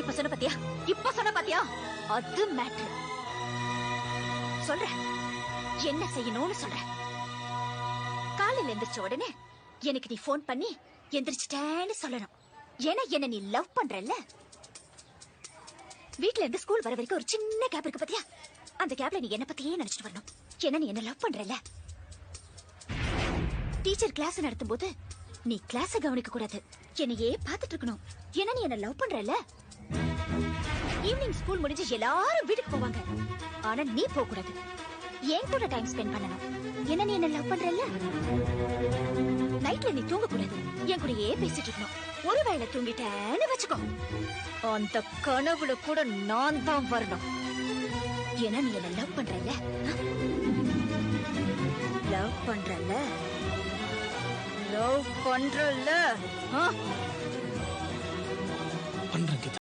இப்ப சொன்ன பாத்தியா அது மேட்ரு. சொல்ற என்ன செய்யணும்னு சொல்ற. காலையில எந்திரிச்ச உடனே எனக்கு நீ போன் பண்ணி எந்திரிச்சிட்டேன்னு சொல்லணும். ஏன்னா என்ன நீ லவ் பண்றல்ல. வீட்ல இருந்து ஸ்கூல் வர வரைக்கும் ஒரு சின்ன கேப் இருக்கு பாத்தியா, அந்த கேப்ல நீ என்ன பத்தியே நினைச்சிட்டு வரணும். ஏன்னா நீ என்ன லவ் பண்றல்ல. டீச்சர் கிளாஸ் நடத்தும் போது நீ கிளாஸ கவனிக்க கூடாது, என்னையே பாத்துட்டு இருக்கணும். ஏன்னா நீ என்ன லவ் பண்றல்ல. ஈவினிங் ஸ்கூல் முடிஞ்சு எல்லாரும் வீட்டுக்கு போவாங்க, ஆனா நீ போக கூடாது, என் கூட டைம் ஸ்பெண்ட் பண்ணணும். ஏன்னா நீ என்ன லவ் பண்றல்ல. நைட்ல நீ தூங்க கூடாது, என் கூடயே பேசிட்டு இருக்கணும். ஒருவேளை தூங்கிட்டேன்னு வச்சுக்கோ, அந்த கனவுல கூட நான் தான் வரணும். ஏன்னா நீ என்ன லவ் பண்றல்ல. லவ் பண்றல்ல.